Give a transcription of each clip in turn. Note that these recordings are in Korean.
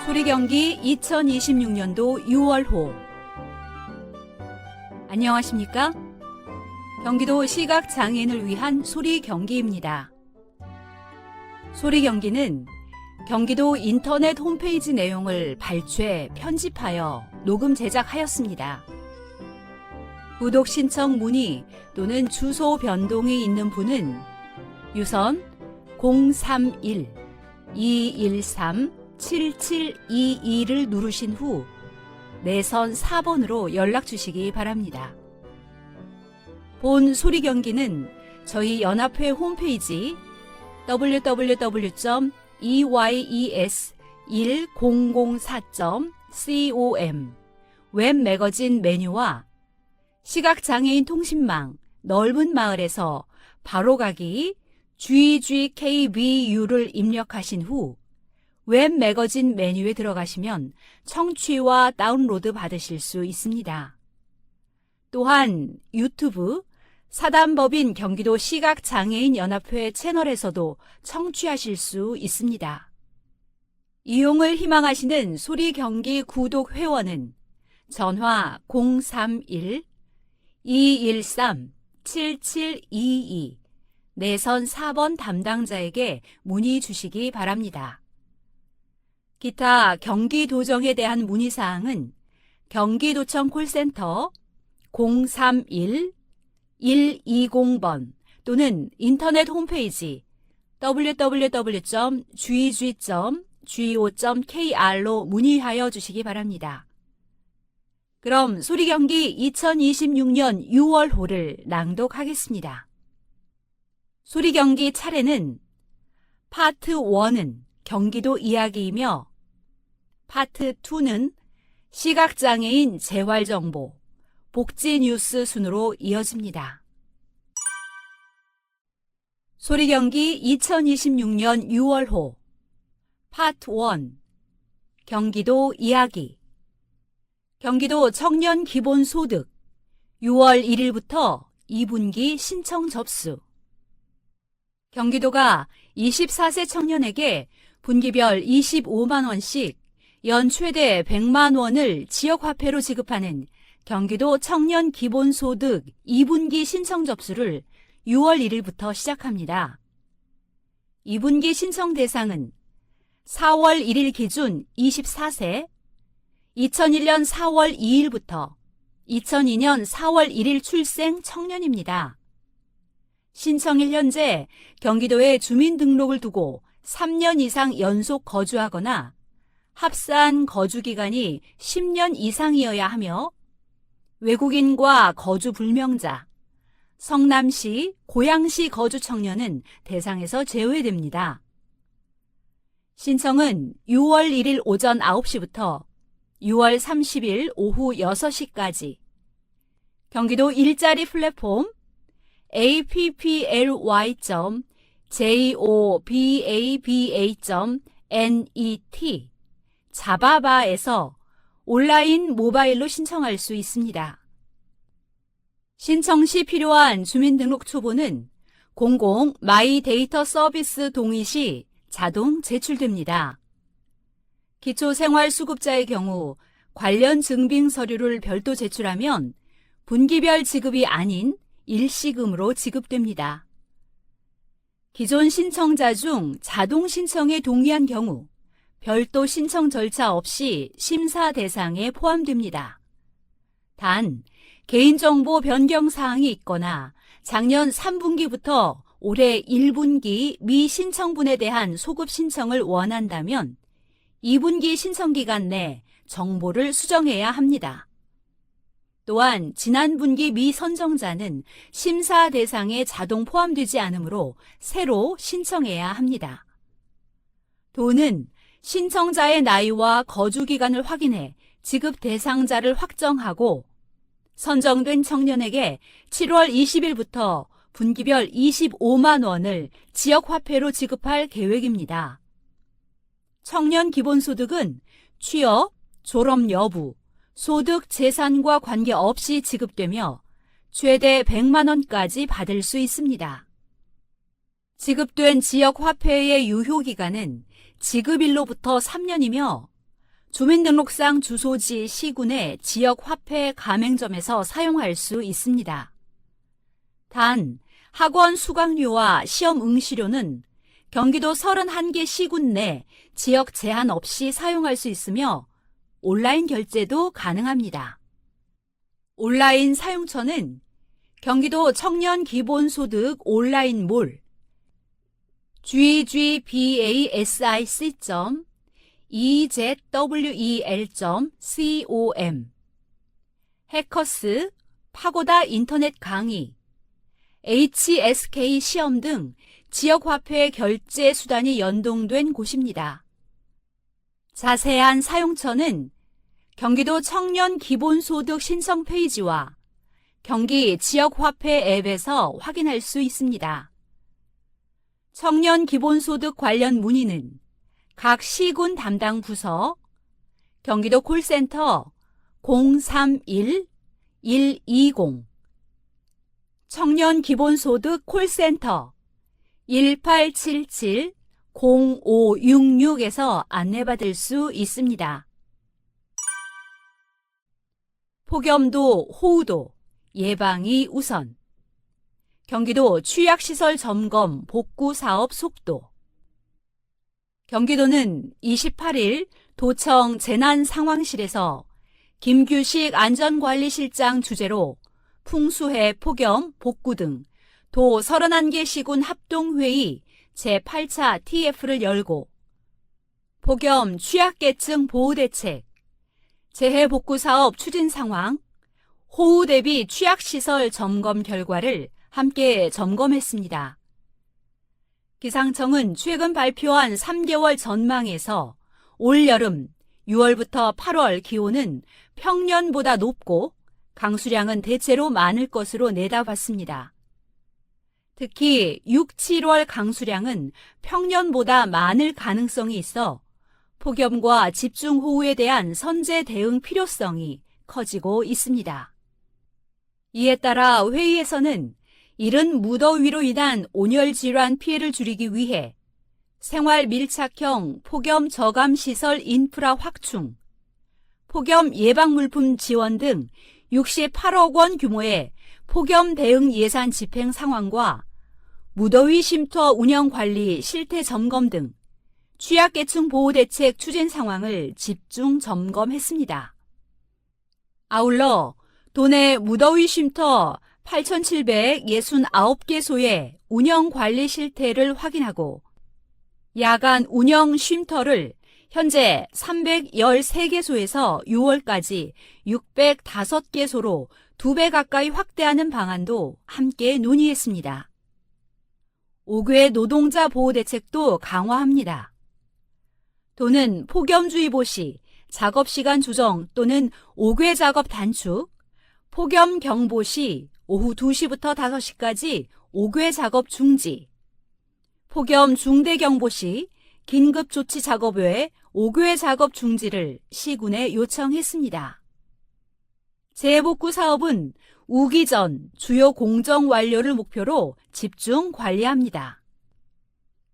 소리경기 2026년도 6월호. 안녕하십니까? 경기도 시각장애인을 위한 소리경기입니다. 소리경기는 경기도 인터넷 홈페이지 내용을 발췌, 편집하여 녹음 제작하였습니다. 구독 신청 문의 또는 주소 변동이 있는 분은 유선 031-213-7722를 누르신 후 내선 4번으로 연락 주시기 바랍니다. 본 소리경기는 저희 연합회 홈페이지 www.eyes1004.com 웹매거진 메뉴와 시각장애인 통신망 넓은 마을에서 바로가기 GGKBU를 입력하신 후 웹매거진 메뉴에 들어가시면 청취와 다운로드 받으실 수 있습니다. 또한 유튜브 사단법인 경기도 시각장애인 연합회 채널에서도 청취하실 수 있습니다. 이용을 희망하시는 소리경기 구독 회원은 전화 031-213-7722 내선 4번 담당자에게 문의 주시기 바랍니다. 기타 경기도정에 대한 문의사항은 경기도청 콜센터 031-120번 또는 인터넷 홈페이지 www.gg.go.kr로 문의하여 주시기 바랍니다. 그럼 소리경기 2026년 6월호를 낭독하겠습니다. 소리경기 차례는 파트 1은 경기도 이야기이며 파트 2는 시각장애인 재활정보, 복지뉴스 순으로 이어집니다. 소리경기 2026년 6월호 파트 1 경기도 이야기. 경기도 청년 기본소득 6월 1일부터 2분기 신청 접수. 경기도가 24세 청년에게 분기별 25만 원씩 연 최대 100만 원을 지역화폐로 지급하는 경기도 청년 기본소득 2분기 신청 접수를 6월 1일부터 시작합니다. 2분기 신청 대상은 4월 1일 기준 24세, 2001년 4월 2일부터 2002년 4월 1일 출생 청년입니다. 신청일 현재 경기도에 주민등록을 두고 3년 이상 연속 거주하거나 합산 거주기간이 10년 이상이어야 하며 외국인과 거주 불명자, 성남시, 고양시 거주 청년은 대상에서 제외됩니다. 신청은 6월 1일 오전 9시부터 6월 30일 오후 6시까지 경기도 일자리 플랫폼 apply.jobaba.net 자바바에서 온라인 모바일로 신청할 수 있습니다. 신청 시 필요한 주민등록 초본은 00 마이데이터 서비스 동의 시 자동 제출됩니다. 기초생활수급자의 경우 관련 증빙 서류를 별도 제출하면 분기별 지급이 아닌 일시금으로 지급됩니다. 기존 신청자 중 자동 신청에 동의한 경우 별도 신청 절차 없이 심사 대상에 포함됩니다. 단, 개인정보 변경 사항이 있거나 작년 3분기부터 올해 1분기 미신청분에 대한 소급 신청을 원한다면 2분기 신청기간 내 정보를 수정해야 합니다. 또한 지난 분기 미선정자는 심사 대상에 자동 포함되지 않으므로 새로 신청해야 합니다. 도는 신청자의 나이와 거주기간을 확인해 지급 대상자를 확정하고 선정된 청년에게 7월 20일부터 분기별 25만 원을 지역화폐로 지급할 계획입니다. 청년 기본소득은 취업, 졸업 여부, 소득 재산과 관계없이 지급되며 최대 100만 원까지 받을 수 있습니다. 지급된 지역 화폐의 유효기간은 지급일로부터 3년이며 주민등록상 주소지 시군의 지역화폐 가맹점에서 사용할 수 있습니다. 단, 학원 수강료와 시험 응시료는 경기도 31개 시군 내 지역 제한 없이 사용할 수 있으며 온라인 결제도 가능합니다. 온라인 사용처는 경기도 청년기본소득 온라인몰 ggbac.ezwl.com 해커스, 파고다 인터넷 강의, HSK 시험 등 지역화폐 결제 수단이 연동된 곳입니다. 자세한 사용처는 경기도 청년기본소득 신청 페이지와 경기 지역화폐 앱에서 확인할 수 있습니다. 청년기본소득 관련 문의는 각 시군 담당 부서, 경기도 콜센터 031-120, 청년기본소득 콜센터 1877-0566에서 안내받을 수 있습니다. 폭염도 호우도 예방이 우선. 경기도 취약시설 점검 복구 사업 속도. 경기도는 28일 도청 재난상황실에서 김규식 안전관리실장 주재로 풍수해 폭염 복구 등 도 31개 시군 합동회의 제8차 TF를 열고 폭염 취약계층 보호대책, 재해복구사업 추진 상황, 호우 대비 취약시설 점검 결과를 함께 점검했습니다. 기상청은 최근 발표한 3개월 전망에서 올여름 6월부터 8월 기온은 평년보다 높고 강수량은 대체로 많을 것으로 내다봤습니다. 특히 6, 7월 강수량은 평년보다 많을 가능성이 있어 폭염과 집중호우에 대한 선제 대응 필요성이 커지고 있습니다. 이에 따라 회의에서는 이른 무더위로 인한 온열 질환 피해를 줄이기 위해 생활 밀착형 폭염 저감 시설 인프라 확충, 폭염 예방 물품 지원 등 68억 원 규모의 폭염 대응 예산 집행 상황과 무더위 쉼터 운영 관리 실태 점검 등 취약계층 보호 대책 추진 상황을 집중 점검했습니다. 아울러 도내 무더위 쉼터 8,769개소의 운영 관리 실태를 확인하고 야간 운영 쉼터를 현재 313개소에서 6월까지 605개소로 2배 가까이 확대하는 방안도 함께 논의했습니다. 5개 노동자 보호 대책도 강화합니다. 도는 폭염주의보 시 작업시간 조정 또는 5개 작업 단축, 폭염 경보 시 오후 2시부터 5시까지 5개 작업 중지, 폭염 중대 경보 시 긴급조치 작업 외에 5개 작업 중지를 시군에 요청했습니다. 재해복구 사업은 우기 전 주요 공정 완료를 목표로 집중 관리합니다.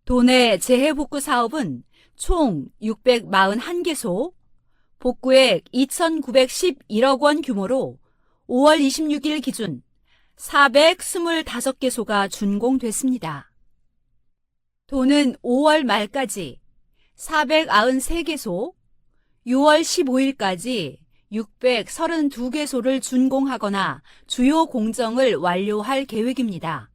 도내 재해복구 사업은 총 641개소, 복구액 2,911억 원 규모로 5월 26일 기준 425개소가 준공됐습니다. 도는 5월 말까지 493개소, 6월 15일까지 632개소를 준공하거나 주요 공정을 완료할 계획입니다.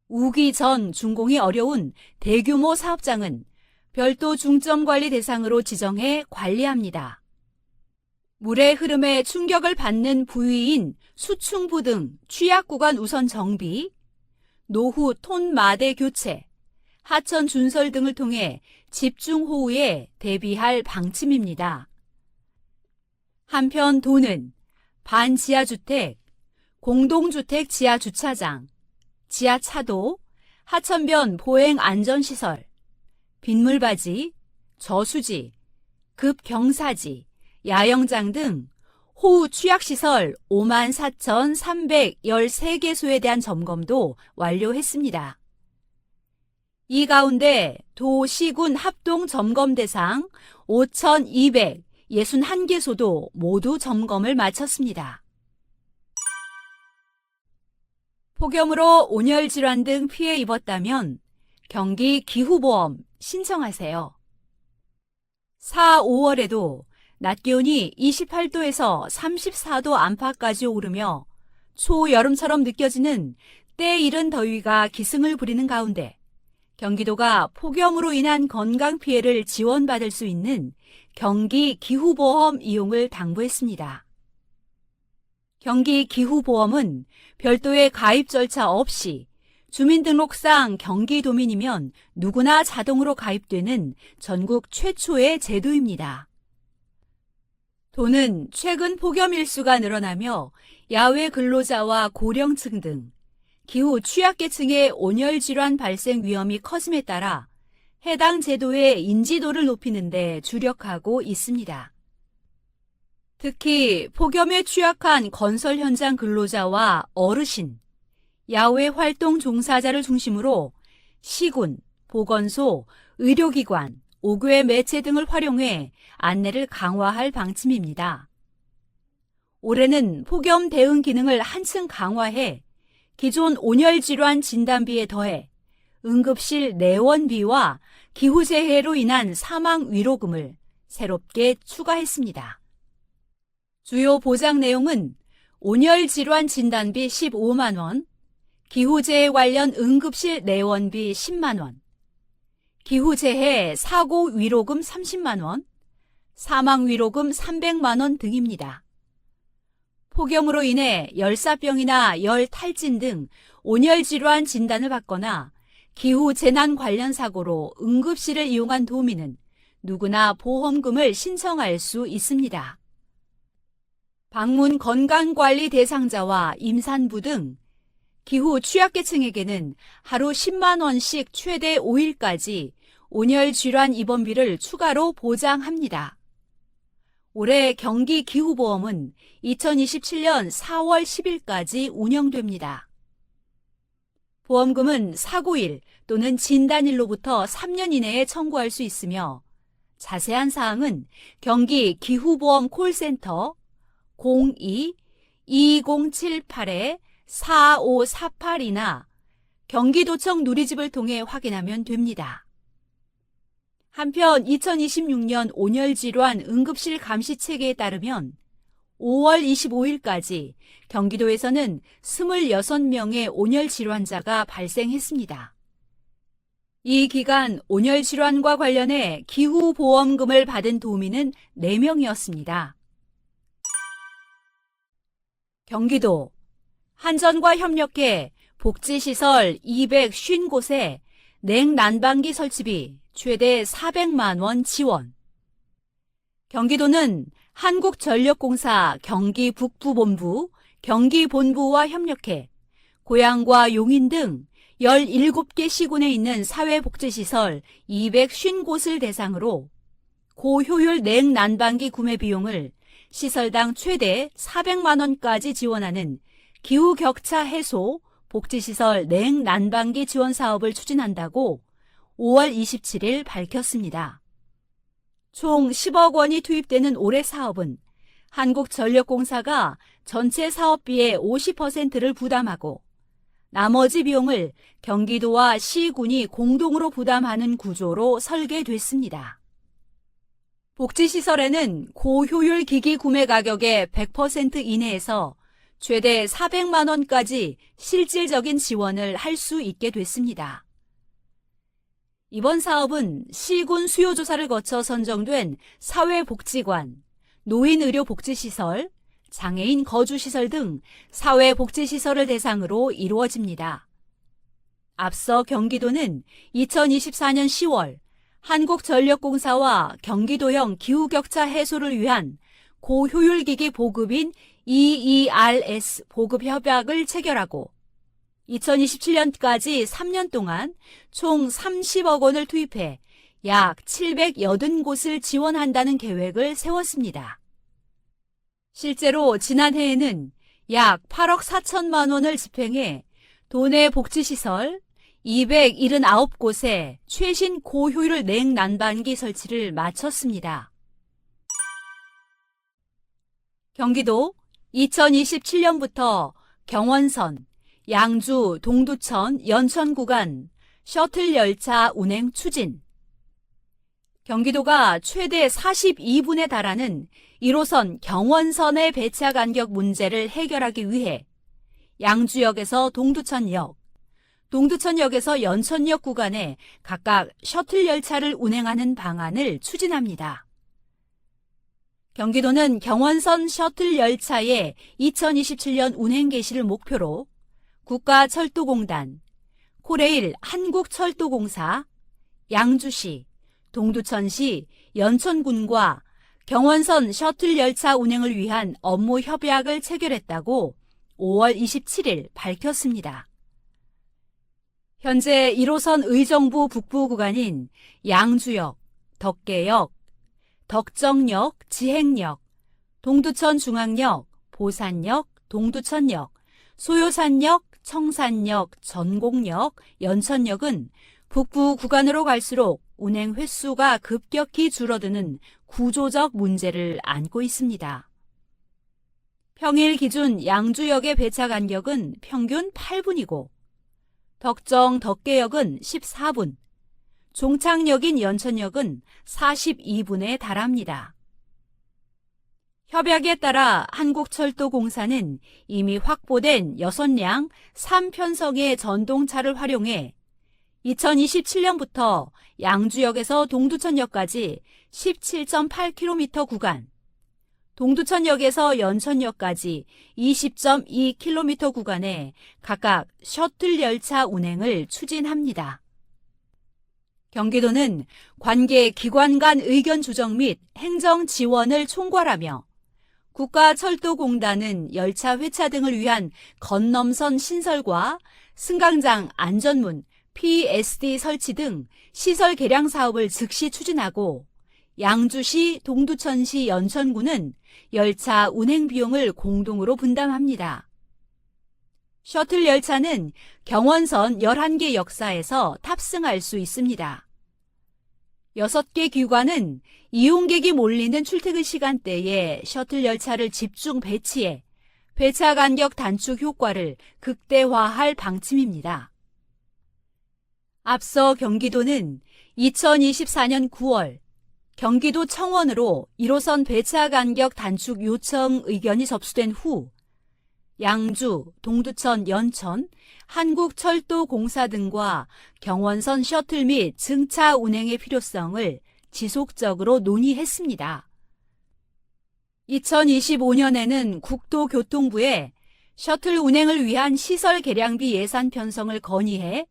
우기 전 준공이 어려운 대규모 사업장은 별도 중점 관리 대상으로 지정해 관리합니다. 물의 흐름에 충격을 받는 부위인 수충부 등 취약 구간 우선 정비, 노후 톤 마대 교체, 하천 준설 등을 통해 집중호우에 대비할 방침입니다. 한편 도는 반지하주택, 공동주택 지하주차장, 지하차도, 하천변 보행 안전시설, 빗물바지, 저수지, 급경사지, 야영장 등 호우 취약시설 54,313개소에 대한 점검도 완료했습니다. 이 가운데 도, 시군 합동 점검 대상 5,261개소도 모두 점검을 마쳤습니다. 폭염으로 온열 질환 등 피해 입었다면 경기 기후보험 신청하세요. 4, 5월에도 낮 기온이 28도에서 34도 안팎까지 오르며 초여름처럼 느껴지는 때 이른 더위가 기승을 부리는 가운데 경기도가 폭염으로 인한 건강 피해를 지원받을 수 있는 경기 기후보험 이용을 당부했습니다. 경기 기후보험은 별도의 가입 절차 없이 주민등록상 경기도민이면 누구나 자동으로 가입되는 전국 최초의 제도입니다. 도는 최근 폭염 일수가 늘어나며 야외 근로자와 고령층 등 기후 취약계층의 온열 질환 발생 위험이 커짐에 따라 해당 제도의 인지도를 높이는 데 주력하고 있습니다. 특히 폭염에 취약한 건설 현장 근로자와 어르신, 야외 활동 종사자를 중심으로 시군, 보건소, 의료기관, 5교의 매체 등을 활용해 안내를 강화할 방침입니다. 올해는 폭염 대응 기능을 한층 강화해 기존 온열 질환 진단비에 더해 응급실 내원비와 기후재해로 인한 사망 위로금을 새롭게 추가했습니다. 주요 보장 내용은 온열 질환 진단비 15만 원, 기후재해 관련 응급실 내원비 10만 원, 기후재해 사고 위로금 30만 원, 사망 위로금 300만 원 등입니다. 폭염으로 인해 열사병이나 열탈진 등 온열 질환 진단을 받거나 기후 재난 관련 사고로 응급실을 이용한 도민은 누구나 보험금을 신청할 수 있습니다. 방문 건강관리 대상자와 임산부 등 기후 취약계층에게는 하루 10만 원씩 최대 5일까지 온열 질환 입원비를 추가로 보장합니다. 올해 경기 기후보험은 2027년 4월 10일까지 운영됩니다. 보험금은 사고일 또는 진단일로부터 3년 이내에 청구할 수 있으며 자세한 사항은 경기 기후보험 콜센터 02-2078-4548이나 경기도청 누리집을 통해 확인하면 됩니다. 한편 2026년 온열질환 응급실 감시체계에 따르면 5월 25일까지 경기도에서는 26명의 온열질환자가 발생했습니다. 이 기간 온열질환과 관련해 기후보험금을 받은 도민은 4명이었습니다. 경기도 한전과 협력해 복지시설 250곳에 냉난방기 설치비 최대 400만 원 지원. 경기도는 한국전력공사 경기북부본부, 경기본부와 협력해 고양과 용인 등 17개 시군에 있는 사회복지시설 250곳을 대상으로 고효율 냉난방기 구매 비용을 시설당 최대 400만 원까지 지원하는 기후격차 해소 복지시설 냉난방기 지원 사업을 추진한다고 5월 27일 밝혔습니다. 총 10억 원이 투입되는 올해 사업은 한국전력공사가 전체 사업비의 50%를 부담하고 나머지 비용을 경기도와 시군이 공동으로 부담하는 구조로 설계됐습니다. 복지시설에는 고효율 기기 구매 가격의 100% 이내에서 최대 400만 원까지 실질적인 지원을 할 수 있게 됐습니다. 이번 사업은 시군 수요조사를 거쳐 선정된 사회복지관, 노인의료복지시설, 장애인 거주시설 등 사회복지시설을 대상으로 이루어집니다. 앞서 경기도는 2024년 10월 한국전력공사와 경기도형 기후격차 해소를 위한 고효율기기 보급인 EERS 보급 협약을 체결하고 2027년까지 3년 동안 총 30억 원을 투입해 약 780곳을 지원한다는 계획을 세웠습니다. 실제로 지난해에는 약 8억 4천만 원을 집행해 도내 복지시설 279곳에 최신 고효율 냉난방기 설치를 마쳤습니다. 경기도 2027년부터 경원선, 양주, 동두천, 연천 구간 셔틀 열차 운행 추진. 경기도가 최대 42분에 달하는 1호선 경원선의 배차 간격 문제를 해결하기 위해 양주역에서 동두천역, 동두천역에서 연천역 구간에 각각 셔틀 열차를 운행하는 방안을 추진합니다. 경기도는 경원선 셔틀 열차의 2027년 운행 개시를 목표로 국가철도공단, 코레일 한국철도공사, 양주시, 동두천시, 연천군과 경원선 셔틀 열차 운행을 위한 업무 협약을 체결했다고 5월 27일 밝혔습니다. 현재 1호선 의정부 북부 구간인 양주역, 덕계역, 덕정역, 지행역, 동두천 중앙역, 보산역, 동두천역, 소요산역, 청산역, 전곡역, 연천역은 북부 구간으로 갈수록 운행 횟수가 급격히 줄어드는 구조적 문제를 안고 있습니다. 평일 기준 양주역의 배차 간격은 평균 8분이고 덕정 덕계역은 14분, 종착역인 연천역은 42분에 달합니다. 협약에 따라 한국철도공사는 이미 확보된 6량 3편성의 전동차를 활용해 2027년부터 양주역에서 동두천역까지 17.8km 구간, 동두천역에서 연천역까지 20.2km 구간에 각각 셔틀 열차 운행을 추진합니다. 경기도는 관계 기관 간 의견 조정 및 행정 지원을 총괄하며 국가철도공단은 열차 회차 등을 위한 건넘선 신설과 승강장 안전문, PSD 설치 등 시설 개량 사업을 즉시 추진하고 양주시, 동두천시, 연천구는 열차 운행 비용을 공동으로 분담합니다. 셔틀 열차는 경원선 11개 역사에서 탑승할 수 있습니다. 6개 기관은 이용객이 몰리는 출퇴근 시간대에 셔틀 열차를 집중 배치해 배차 간격 단축 효과를 극대화할 방침입니다. 앞서 경기도는 2024년 9월 경기도 청원으로 1호선 배차 간격 단축 요청 의견이 접수된 후 양주, 동두천, 연천, 한국철도공사 등과 경원선 셔틀 및 증차 운행의 필요성을 지속적으로 논의했습니다. 2025년에는 국토교통부에 셔틀 운행을 위한 시설 개량비 예산 편성을 건의해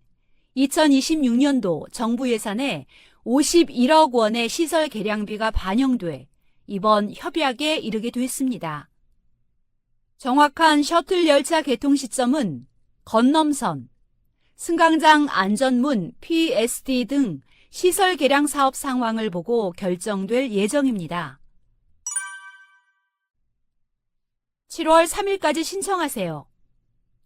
2026년도 정부 예산에 51억 원의 시설 개량비가 반영돼 이번 협약에 이르게 됐습니다. 정확한 셔틀 열차 개통 시점은 건넘선, 승강장 안전문, PSD 등 시설 개량 사업 상황을 보고 결정될 예정입니다. 7월 3일까지 신청하세요.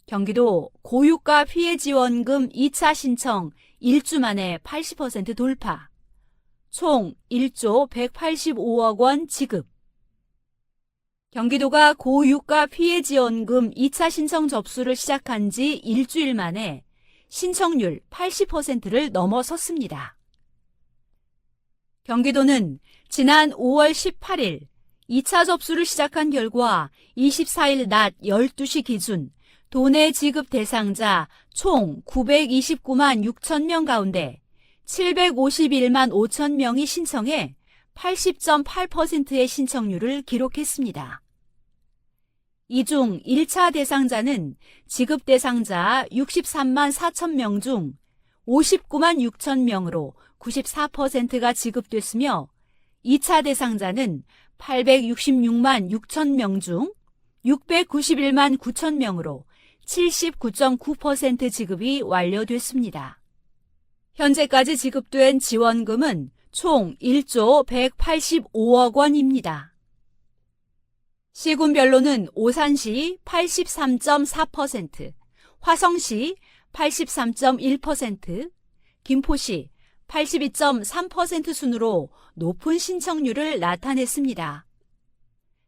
경기도 고유가 피해 지원금 2차 신청 1주 만에 80% 돌파. 총 1조 185억 원 지급. 경기도가 고유가 피해 지원금 2차 신청 접수를 시작한 지 일주일 만에 신청률 80%를 넘어섰습니다. 경기도는 지난 5월 18일 2차 접수를 시작한 결과 24일 낮 12시 기준 도내 지급 대상자 총 929만 6천 명 가운데 751만 5천 명이 신청해 80.8%의 신청률을 기록했습니다. 이 중 1차 대상자는 지급 대상자 63만 4천 명 중 59만 6천 명으로 94%가 지급됐으며 2차 대상자는 866만 6천 명 중 691만 9천 명으로 79.9% 지급이 완료됐습니다. 현재까지 지급된 지원금은 총 1조 185억 원입니다. 시군별로는 오산시 83.4%, 화성시 83.1%, 김포시 82.3% 순으로 높은 신청률을 나타냈습니다.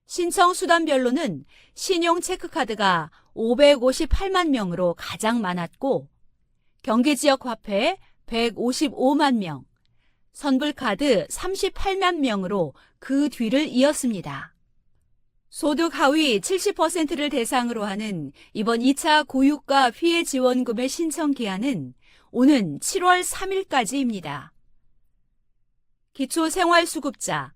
신청 수단별로는 신용 체크카드가 558만 명으로 가장 많았고 경기 지역 화폐 155만 명, 선불카드 38만 명으로 그 뒤를 이었습니다. 소득 하위 70%를 대상으로 하는 이번 2차 고유가 피해 지원금의 신청 기한은 오는 7월 3일까지입니다. 기초생활수급자,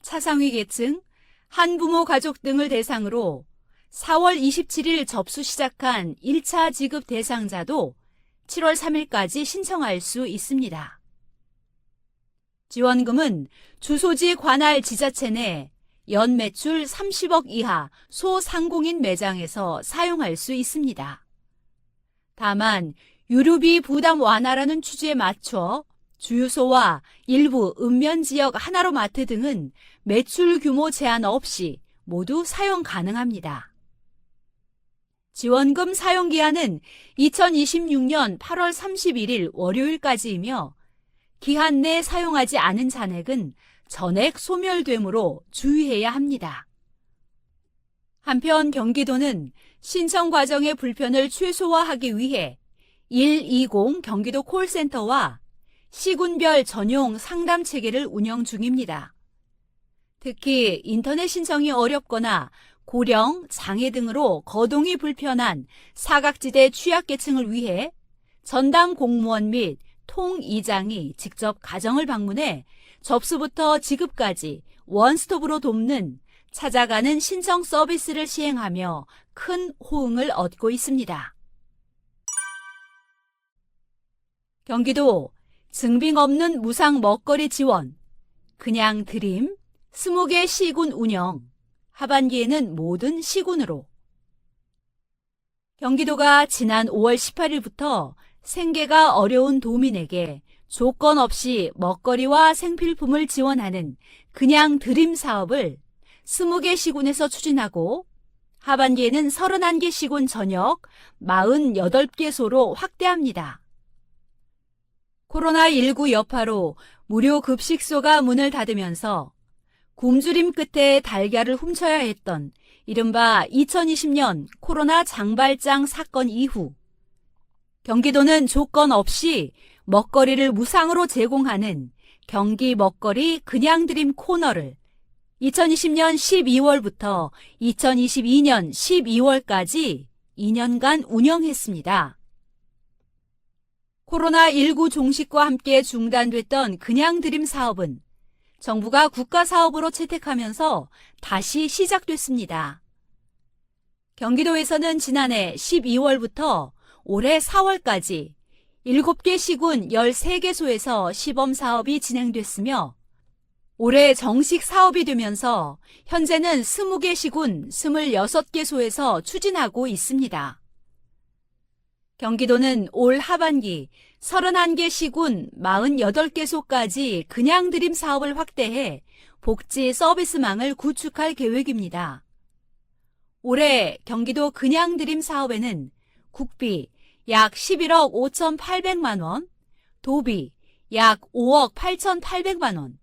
차상위 계층, 한부모 가족 등을 대상으로 4월 27일 접수 시작한 1차 지급 대상자도 7월 3일까지 신청할 수 있습니다. 지원금은 주소지 관할 지자체 내 연매출 30억 이하 소상공인 매장에서 사용할 수 있습니다. 다만 유류비 부담 완화라는 취지에 맞춰 주유소와 일부 읍면지역 하나로마트 등은 매출 규모 제한 없이 모두 사용 가능합니다. 지원금 사용기한은 2026년 8월 31일 월요일까지이며 기한 내 사용하지 않은 잔액은 전액 소멸되므로 주의해야 합니다. 한편 경기도는 신청 과정의 불편을 최소화하기 위해 120 경기도 콜센터와 시군별 전용 상담 체계를 운영 중입니다. 특히 인터넷 신청이 어렵거나 고령, 장애 등으로 거동이 불편한 사각지대 취약계층을 위해 전담 공무원 및 통이장이 직접 가정을 방문해 접수부터 지급까지 원스톱으로 돕는 찾아가는 신청 서비스를 시행하며 큰 호응을 얻고 있습니다. 경기도 증빙 없는 무상 먹거리 지원, 그냥 드림, 20개 시군 운영, 하반기에는 모든 시군으로. 경기도가 지난 5월 18일부터 생계가 어려운 도민에게 조건 없이 먹거리와 생필품을 지원하는 그냥 드림 사업을 20개 시군에서 추진하고 하반기에는 31개 시군 전역 48개소로 확대합니다. 코로나19 여파로 무료 급식소가 문을 닫으면서 굶주림 끝에 달걀을 훔쳐야 했던 이른바 2020년 코로나 장발장 사건 이후 경기도는 조건 없이 먹거리를 무상으로 제공하는 경기 먹거리 그냥 드림 코너를 2020년 12월부터 2022년 12월까지 2년간 운영했습니다. 코로나19 종식과 함께 중단됐던 그냥 드림 사업은 정부가 국가사업으로 채택하면서 다시 시작됐습니다. 경기도에서는 지난해 12월부터 올해 4월까지 7개 시군 13개소에서 시범사업이 진행됐으며 올해 정식 사업이 되면서 현재는 20개 시군 26개소에서 추진하고 있습니다. 경기도는 올 하반기 31개 시군 48개소까지 그냥 드림 사업을 확대해 복지 서비스망을 구축할 계획입니다. 올해 경기도 그냥 드림 사업에는 국비 약 11억 5,800만 원, 도비 약 5억 8,800만 원,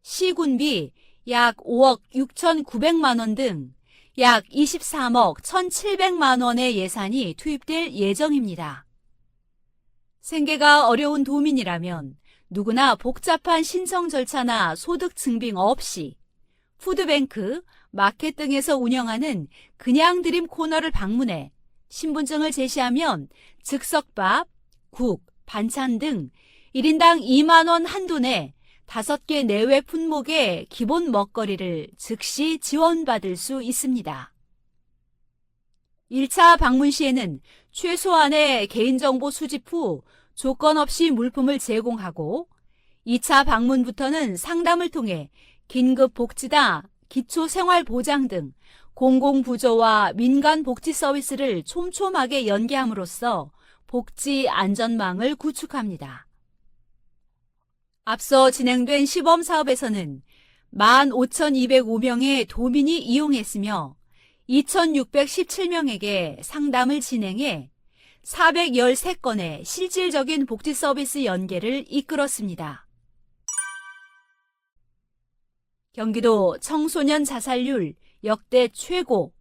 시군비 약 5억 6,900만 원 등 약 23억 1,700만 원의 예산이 투입될 예정입니다. 생계가 어려운 도민이라면 누구나 복잡한 신청 절차나 소득 증빙 없이 푸드뱅크, 마켓 등에서 운영하는 그냥 드림 코너를 방문해 신분증을 제시하면 즉석밥, 국, 반찬 등 1인당 2만 원 한도 내 5개 내외 품목의 기본 먹거리를 즉시 지원받을 수 있습니다. 1차 방문 시에는 최소한의 개인정보 수집 후 조건 없이 물품을 제공하고 2차 방문부터는 상담을 통해 긴급복지다, 기초생활보장 등 공공부조와 민간복지 서비스를 촘촘하게 연계함으로써 복지 안전망을 구축합니다. 앞서 진행된 시범사업에서는 15,205명의 도민이 이용했으며 2,617명에게 상담을 진행해 413건의 실질적인 복지 서비스 연계를 이끌었습니다. 경기도 청소년 자살률 역대 최고,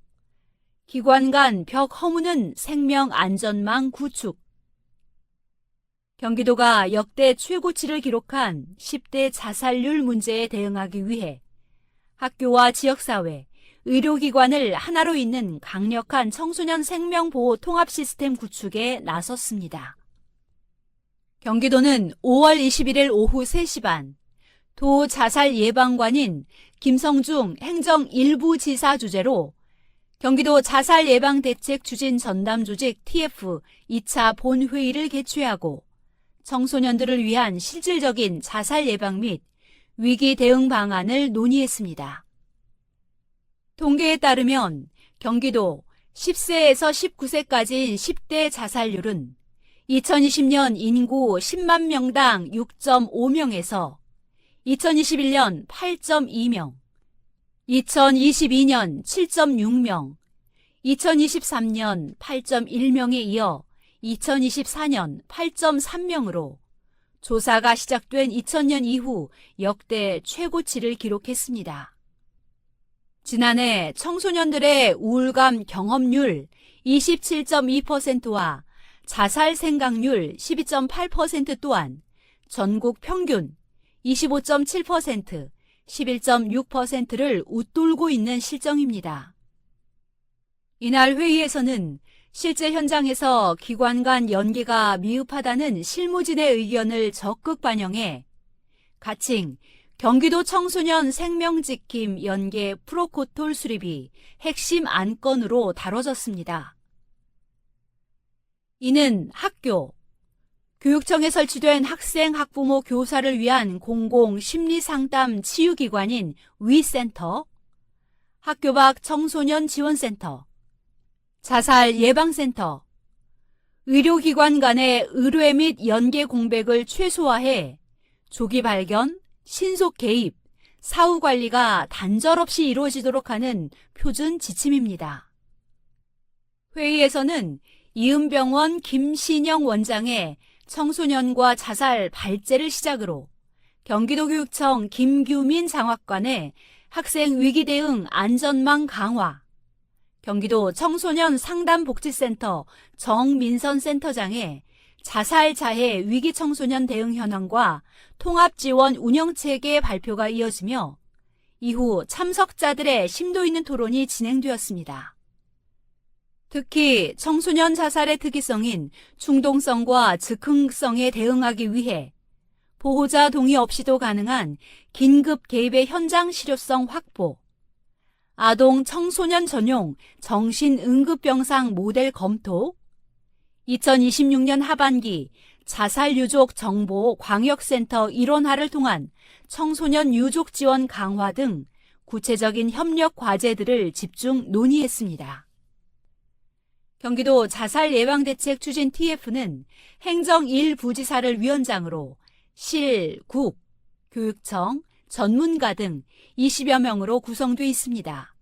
기관 간 벽 허무는 생명 안전망 구축. 경기도가 역대 최고치를 기록한 10대 자살률 문제에 대응하기 위해 학교와 지역사회, 의료기관을 하나로 잇는 강력한 청소년 생명보호 통합 시스템 구축에 나섰습니다. 경기도는 5월 21일 오후 3시 반 도 자살 예방관인 김성중 행정 일부 지사 주재로 경기도 자살 예방 대책 추진 전담 조직 TF 2차 본회의를 개최하고 청소년들을 위한 실질적인 자살 예방 및 위기 대응 방안을 논의했습니다. 통계에 따르면 경기도 10세에서 19세까지인 10대 자살률은 2020년 인구 10만 명당 6.5명에서 2021년 8.2명, 2022년 7.6명, 2023년 8.1명에 이어 2024년 8.3명으로 조사가 시작된 2000년 이후 역대 최고치를 기록했습니다. 지난해 청소년들의 우울감 경험률 27.2%와 자살 생각률 12.8% 또한 전국 평균 25.7%, 11.6%를 웃돌고 있는 실정입니다. 이날 회의에서는 실제 현장에서 기관 간 연계가 미흡하다는 실무진의 의견을 적극 반영해 가칭 경기도 청소년 생명지킴 연계 프로코톨 수립이 핵심 안건으로 다뤄졌습니다. 이는 학교, 교육청에 설치된 학생, 학부모, 교사를 위한 공공 심리상담 치유기관인 위센터, 학교 밖 청소년 지원센터, 자살 예방센터, 의료기관 간의 의뢰 및 연계 공백을 최소화해 조기 발견, 신속 개입, 사후 관리가 단절 없이 이루어지도록 하는 표준 지침입니다. 회의에서는 이은병원 김신영 원장의 청소년과 자살 발제를 시작으로 경기도교육청 김규민 장학관의 학생 위기 대응 안전망 강화, 경기도 청소년 상담복지센터 정민선 센터장의 자살 자해 위기 청소년 대응 현황과 통합 지원 운영체계 발표가 이어지며 이후 참석자들의 심도 있는 토론이 진행되었습니다. 특히 청소년 자살의 특이성인 충동성과 즉흥성에 대응하기 위해 보호자 동의 없이도 가능한 긴급 개입의 현장 실효성 확보, 아동 청소년 전용 정신응급병상 모델 검토, 2026년 하반기 자살 유족 정보 광역센터 일원화를 통한 청소년 유족 지원 강화 등 구체적인 협력 과제들을 집중 논의했습니다. 경기도 자살 예방 대책 추진 TF는 행정 1부지사를 위원장으로 실, 국, 교육청, 전문가 등 20여 명으로 구성돼 있습니다.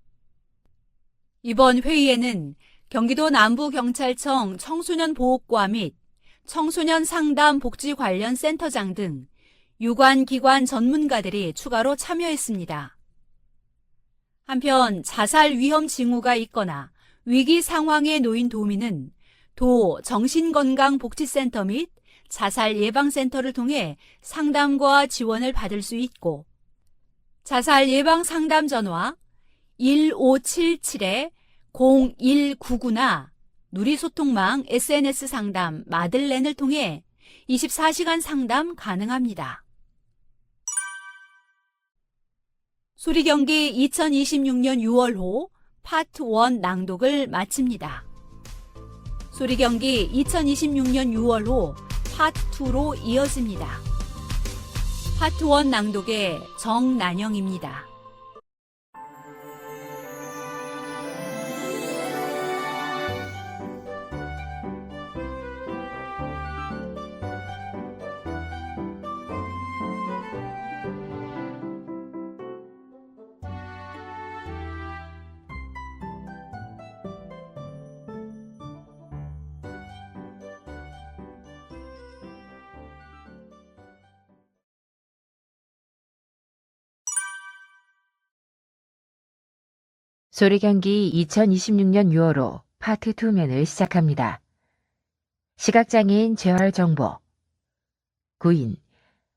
이번 회의에는 경기도 남부경찰청 청소년보호과 및 청소년 상담 복지 관련 센터장 등 유관기관 전문가들이 추가로 참여했습니다. 한편 자살 위험 징후가 있거나 위기 상황에 놓인 도민은 도 정신건강복지센터 및 자살 예방센터를 통해 상담과 지원을 받을 수 있고 자살 예방 상담 전화 1577-0199나 누리소통망 SNS 상담 마들렌을 통해 24시간 상담 가능합니다. 소리경기 2026년 6월호 파트 1 낭독을 마칩니다. 소리경기 2026년 6월호 파트 2로 이어집니다. 파트 1 낭독의 정난영입니다. 소리경기 2026년 6월호 파트 2면을 시작합니다. 시각장애인 재활정보. 구인,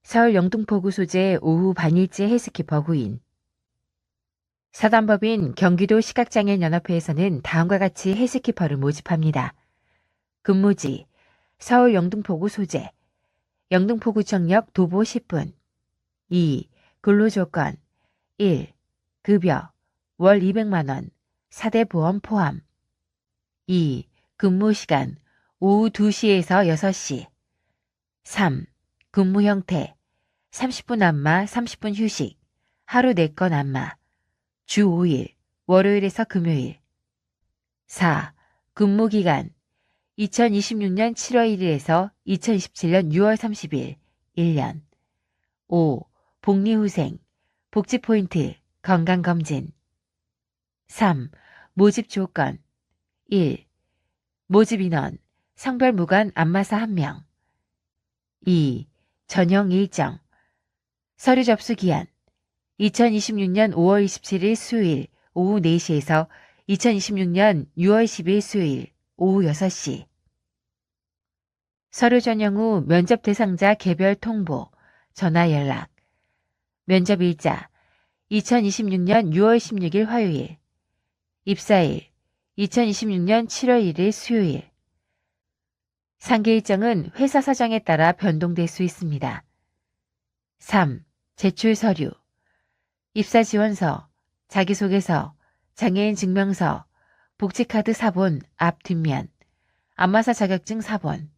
서울 영등포구 소재 오후 반일제 헬스키퍼 구인. 사단법인 경기도 시각장애인연합회에서는 다음과 같이 헬스키퍼를 모집합니다. 근무지, 서울 영등포구 소재, 영등포구청역 도보 10분. 2. 근로조건 1. 급여 월 200만원, 4대 보험 포함. 2. 근무시간 오후 2시에서 6시. 3. 근무 형태 30분 안마, 30분 휴식, 하루 4건 안마, 주 5일, 월요일에서 금요일. 4. 근무 기간 2026년 7월 1일에서 2027년 6월 30일, 1년. 5. 복리후생, 복지포인트, 건강검진. 3. 모집 조건 1. 모집 인원, 성별 무관 안마사 1명. 2. 전형 일정, 서류 접수 기한 2026년 5월 27일 수요일 오후 4시에서 2026년 6월 10일 수요일 오후 6시. 서류 전형 후 면접 대상자 개별 통보, 전화 연락. 면접 일자 2026년 6월 16일 화요일. 입사일 2026년 7월 1일 수요일. 상계 일정은 회사 사정에 따라 변동될 수 있습니다. 3. 제출 서류. 입사 지원서, 자기소개서, 장애인 증명서, 복지카드 사본 앞 뒷면, 안마사 자격증 사본.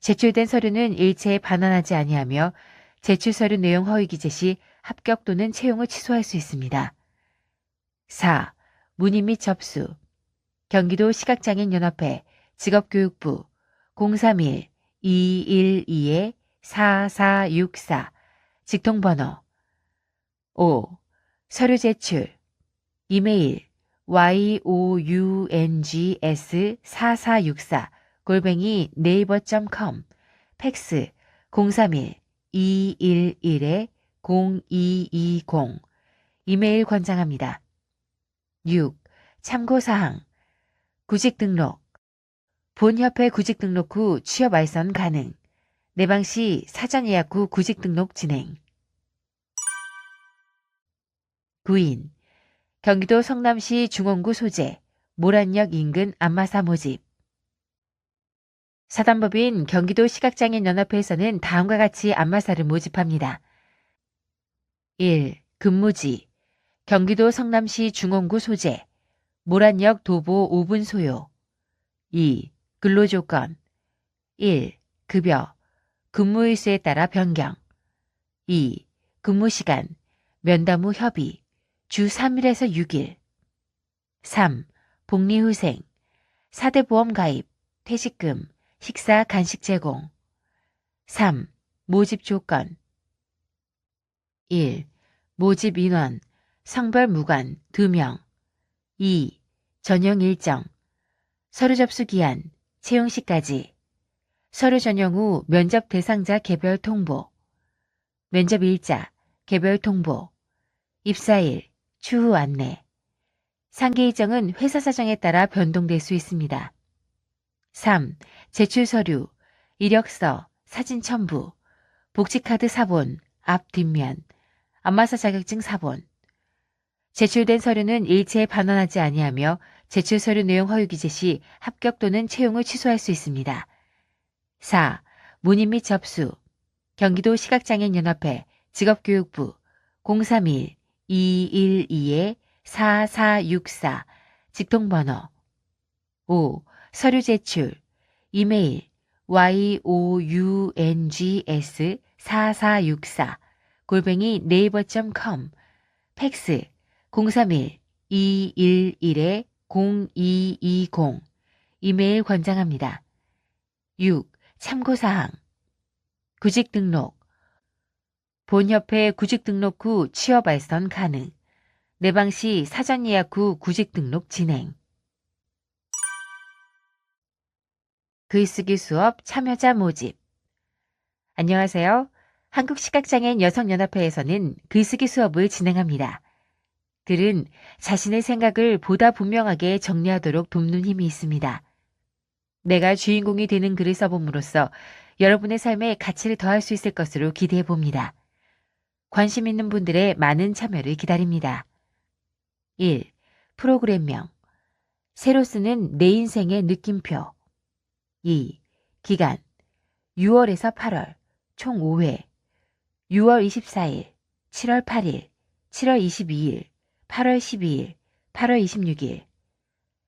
제출된 서류는 일체에 반환하지 아니하며 제출 서류 내용 허위 기재 시 합격 또는 채용을 취소할 수 있습니다. 4. 문의 및 접수. 경기도 시각장애인연합회 직업교육부 031-212-4464 직통번호. 5. 서류 제출. 이메일 youngs4464 팩스 031-211-0220 이메일 권장합니다. 6. 참고사항. 구직 등록. 본협회 구직 등록 후 취업 알선 가능. 내방 시 사전 예약 후 구직 등록 진행. 구인, 경기도 성남시 중원구 소재, 모란역 인근 안마사 모집. 사단법인 경기도 시각장애인연합회에서는 다음과 같이 안마사를 모집합니다. 1. 근무지, 경기도 성남시 중원구 소재, 모란역 도보 5분 소요. 2. 근로조건 1. 급여, 근무일수에 따라 변경. 2. 근무시간, 면담 후 협의, 주 3일에서 6일. 3. 복리후생, 4대 보험 가입, 퇴직금, 식사 간식 제공. 3. 모집 조건 1. 모집 인원, 성별 무관 2명. 2. 전형 일정, 서류 접수 기한, 채용 시까지. 서류 전형 후 면접 대상자 개별 통보. 면접 일자, 개별 통보. 입사일, 추후 안내. 상계 일정은 회사 사정에 따라 변동될 수 있습니다. 3. 제출 서류, 이력서, 사진 첨부, 복지카드 사본, 앞 뒷면, 안마사 자격증 사본. 제출된 서류는 일체에 반환하지 아니하며 제출 서류 내용 허위 기재 시 합격 또는 채용을 취소할 수 있습니다. 4. 문의 및 접수. 경기도 시각장애인연합회 직업교육부 031-212-4464 직통번호. 5. 서류 제출. 이메일 youngs4464 @naver.com 팩스 031-211-0220 이메일 권장합니다. 6. 참고사항. 구직 등록. 본협회 구직 등록 후 취업 알선 가능. 내방 시 사전 예약 후 구직 등록 진행. 글쓰기 수업 참여자 모집. 안녕하세요. 한국시각장애인 여성연합회에서는 글쓰기 수업을 진행합니다. 글은 자신의 생각을 보다 분명하게 정리하도록 돕는 힘이 있습니다. 내가 주인공이 되는 글을 써봄으로써 여러분의 삶에 가치를 더할 수 있을 것으로 기대해 봅니다. 관심 있는 분들의 많은 참여를 기다립니다. 1. 프로그램명. 새로 쓰는 내 인생의 느낌표. 2. 기간. 6월에서 8월, 총 5회. 6월 24일, 7월 8일, 7월 22일, 8월 12일, 8월 26일.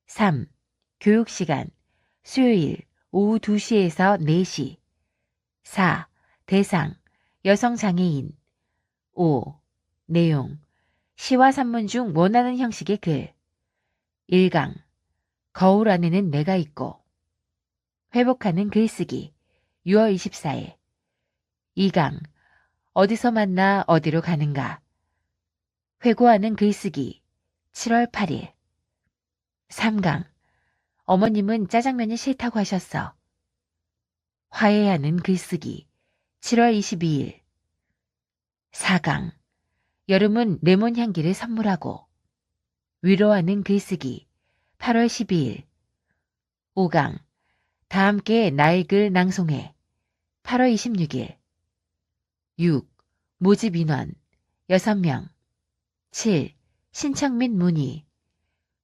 3. 교육시간. 수요일 오후 2시에서 4시. 4. 대상. 여성장애인. 5. 내용. 시와 산문 중 원하는 형식의 글. 1강. 거울 안에는 내가 있고. 회복하는 글쓰기. 6월 24일. 2강. 어디서 만나 어디로 가는가. 회고하는 글쓰기. 7월 8일. 3강. 어머님은 짜장면이 싫다고 하셨어. 화해하는 글쓰기. 7월 22일. 4강. 여름은 레몬 향기를 선물하고. 위로하는 글쓰기. 8월 12일. 5강. 다 함께 나의 글 낭송해. 8월 26일. 6. 모집 인원 6명. 7. 신청 및 문의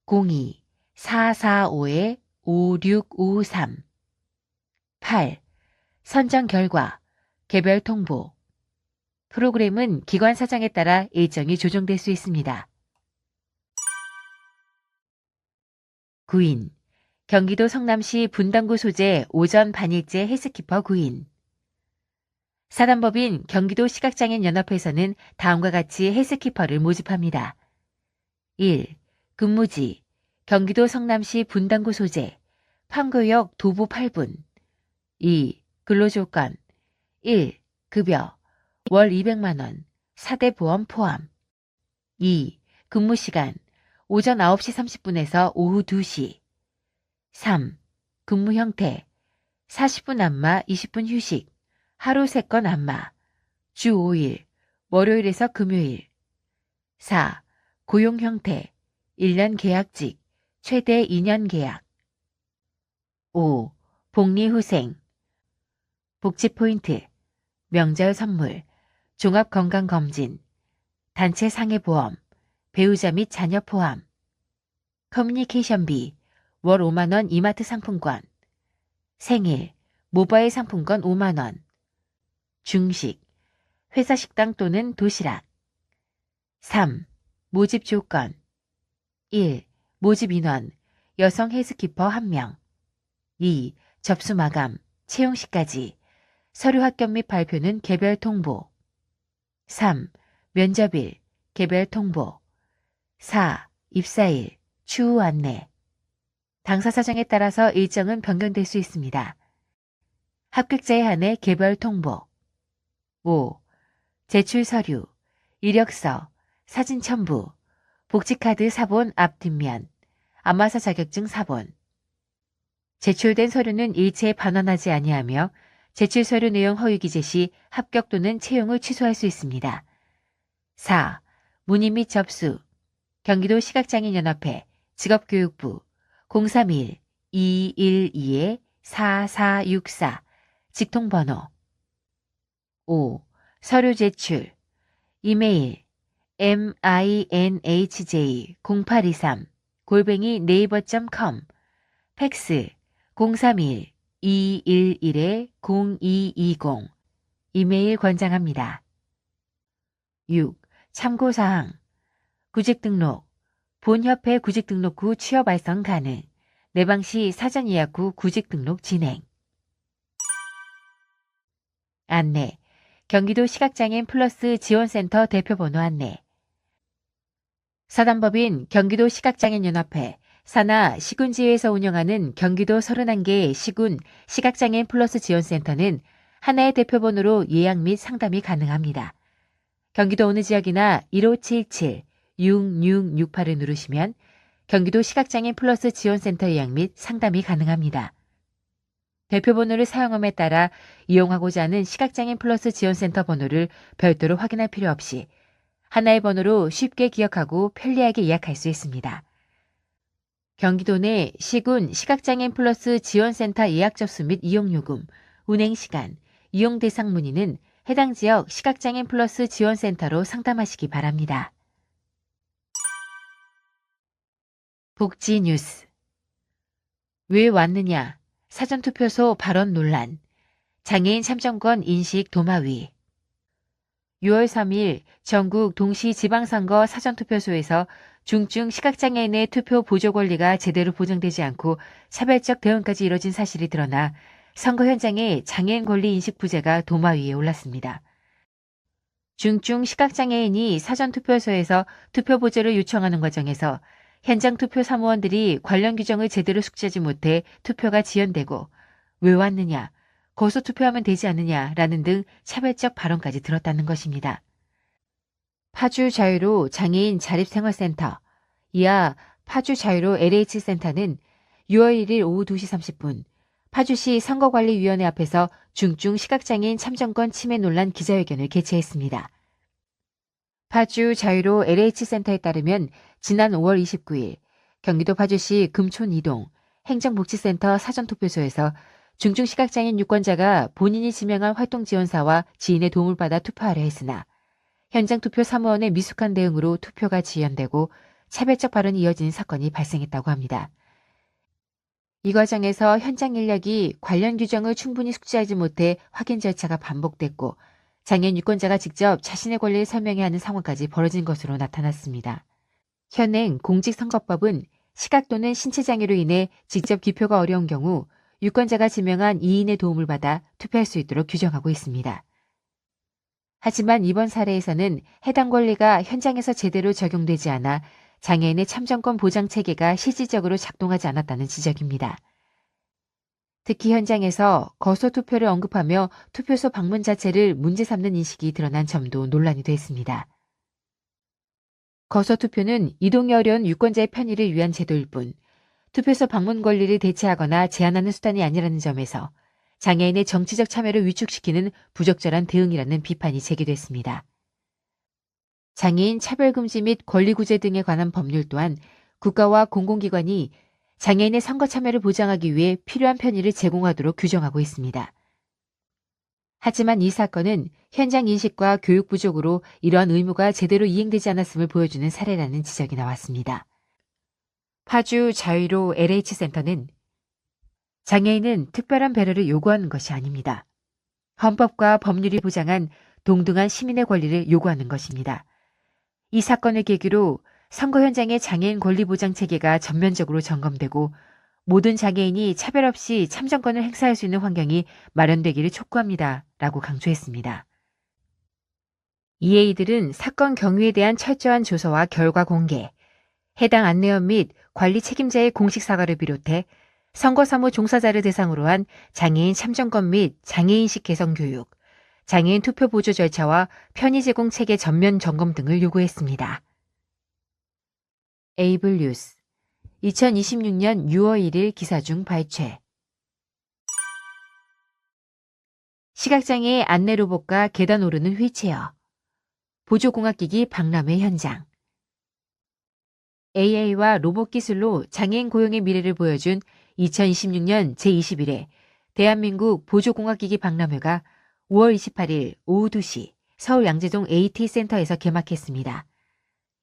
02-445-5653. 8. 선정 결과 개별 통보. 프로그램은 기관 사정에 따라 일정이 조정될 수 있습니다. 구인. 경기도 성남시 분당구 소재 오전 반일제 헬스키퍼 구인. 사단법인 경기도 시각장애인연합회에서는 다음과 같이 헬스키퍼를 모집합니다. 1. 근무지 경기도 성남시 분당구 소재 판교역 도보 8분. 2. 근로조건 1. 급여 월 200만원 4대 보험 포함. 2. 근무시간 오전 9시 30분에서 오후 2시. 3. 근무 형태 40분 안마 20분 휴식 하루 3건 안마 주 5일 월요일에서 금요일. 4. 고용 형태 1년 계약직 최대 2년 계약. 5. 복리후생 복지포인트 명절 선물 종합건강검진 단체 상해보험 배우자 및 자녀 포함. 커뮤니케이션비 월 5만원 이마트 상품권. 생일 모바일 상품권 5만원. 중식 회사 식당 또는 도시락. 3. 모집 조건 1. 모집 인원 여성 헬스키퍼 1명. 2. 접수 마감 채용 시까지 서류 합격 및 발표는 개별 통보. 3. 면접일 개별 통보. 4. 입사일 추후 안내. 당사 사정에 따라서 일정은 변경될 수 있습니다. 합격자에 한해 개별 통보. 5. 제출 서류, 이력서, 사진 첨부, 복지카드 사본 앞 뒷면, 안마사 자격증 사본. 제출된 서류는 일체에 반환하지 아니하며 제출 서류 내용 허위 기재 시 합격 또는 채용을 취소할 수 있습니다. 4. 문의 및 접수, 경기도 시각장애인연합회 직업교육부 031-212-4464 직통번호. 5. 서류 제출 이메일 minhj0823@naver.com 팩스 031-211-0220 이메일 권장합니다. 6. 참고사항 구직 등록 본협회 구직 등록 후 취업 발성 가능 내방 시 사전 예약 후 구직 등록 진행. 안내 경기도 시각장애인 플러스 지원센터 대표번호 안내. 사단법인 경기도 시각장애인연합회 산하 시군지회에서 운영하는 경기도 31개의 시군 시각장애인 플러스 지원센터는 하나의 대표번호로 예약 및 상담이 가능합니다. 경기도 어느 지역이나 1577-6668을 누르시면 경기도 시각장애인 플러스 지원센터 예약 및 상담이 가능합니다. 대표번호를 사용함에 따라 이용하고자 하는 시각장애인 플러스 지원센터 번호를 별도로 확인할 필요 없이 하나의 번호로 쉽게 기억하고 편리하게 예약할 수 있습니다. 경기도 내 시군 시각장애인 플러스 지원센터 예약 접수 및 이용요금, 운행시간, 이용 대상 문의는 해당 지역 시각장애인 플러스 지원센터로 상담하시기 바랍니다. 복지 뉴스. 왜 왔느냐? 사전투표소 발언 논란. 장애인 참정권 인식 도마위. 6월 3일 전국 동시지방선거 사전투표소에서 중증 시각장애인의 투표 보조 권리가 제대로 보장되지 않고 차별적 대응까지 이뤄진 사실이 드러나 선거 현장에 장애인 권리 인식 부재가 도마 위에 올랐습니다. 중증 시각장애인이 사전투표소에서 투표 보조를 요청하는 과정에서 현장 투표 사무원들이 관련 규정을 제대로 숙지하지 못해 투표가 지연되고 왜 왔느냐, 거소 투표하면 되지 않느냐라는 등 차별적 발언까지 들었다는 것입니다. 파주 자유로 장애인 자립생활센터, 이하 파주 자유로 LH센터는 6월 1일 오후 2시 30분 파주시 선거관리위원회 앞에서 중증 시각장애인 참정권 침해 논란 기자회견을 개최했습니다. 파주 자유로 LH센터에 따르면 지난 5월 29일 경기도 파주시 금촌 2동 행정복지센터 사전투표소에서 중증 시각장애인 유권자가 본인이 지명한 활동지원사와 지인의 도움을 받아 투표하려 했으나 현장 투표 사무원의 미숙한 대응으로 투표가 지연되고 차별적 발언이 이어진 사건이 발생했다고 합니다. 이 과정에서 현장 인력이 관련 규정을 충분히 숙지하지 못해 확인 절차가 반복됐고 장애인 유권자가 직접 자신의 권리를 설명해야 하는 상황까지 벌어진 것으로 나타났습니다. 현행 공직선거법은 시각 또는 신체장애로 인해 직접 기표가 어려운 경우 유권자가 지명한 2인의 도움을 받아 투표할 수 있도록 규정하고 있습니다. 하지만 이번 사례에서는 해당 권리가 현장에서 제대로 적용되지 않아 장애인의 참정권 보장 체계가 실질적으로 작동하지 않았다는 지적입니다. 특히 현장에서 거소 투표를 언급하며 투표소 방문 자체를 문제 삼는 인식이 드러난 점도 논란이 됐습니다. 거소 투표는 이동이 어려운 유권자의 편의를 위한 제도일 뿐 투표소 방문 권리를 대체하거나 제한하는 수단이 아니라는 점에서 장애인의 정치적 참여를 위축시키는 부적절한 대응이라는 비판이 제기됐습니다. 장애인 차별금지 및 권리구제 등에 관한 법률 또한 국가와 공공기관이 장애인의 선거 참여를 보장하기 위해 필요한 편의를 제공하도록 규정하고 있습니다. 하지만 이 사건은 현장 인식과 교육 부족으로 이러한 의무가 제대로 이행되지 않았음을 보여주는 사례라는 지적이 나왔습니다. 파주 자유로 LH센터는 장애인은 특별한 배려를 요구하는 것이 아닙니다. 헌법과 법률이 보장한 동등한 시민의 권리를 요구하는 것입니다. 이 사건을 계기로 선거 현장의 장애인 권리 보장 체계가 전면적으로 점검되고 모든 장애인이 차별 없이 참정권을 행사할 수 있는 환경이 마련되기를 촉구합니다. 라고 강조했습니다. 이에 이들은 사건 경위에 대한 철저한 조서와 결과 공개, 해당 안내원 및 관리 책임자의 공식 사과를 비롯해 선거사무 종사자를 대상으로 한 장애인 참정권 및 장애인식 개선 교육, 장애인 투표 보조 절차와 편의 제공 체계 전면 점검 등을 요구했습니다. 에이블 뉴스 2026년 6월 1일 기사 중 발췌. 시각장애의 안내 로봇과 계단 오르는 휠체어. 보조공학기기 박람회 현장. AI와 로봇 기술로 장애인 고용의 미래를 보여준 2026년 제21회 대한민국 보조공학기기 박람회가 5월 28일 오후 2시 서울 양재동 AT센터에서 개막했습니다.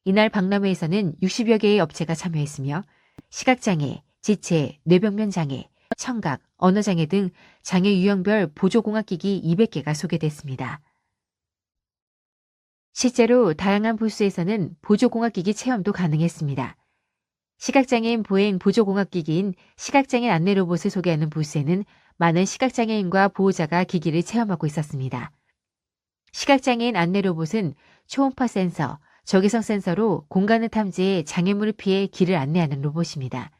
이날 박람회에서는 60여 개의 업체가 참여했으며 시각장애, 지체, 뇌병면 장애, 청각, 언어장애 등 장애 유형별 보조공학기기 200개가 소개됐습니다. 실제로 다양한 부스에서는 보조공학기기 체험도 가능했습니다. 시각장애인 보행 보조공학기기인 시각장애인 안내로봇을 소개하는 부스에는 많은 시각장애인과 보호자가 기기를 체험하고 있었습니다. 시각장애인 안내로봇은 초음파 센서, 적외선 센서로 공간을 탐지해 장애물을 피해 길을 안내하는 로봇입니다.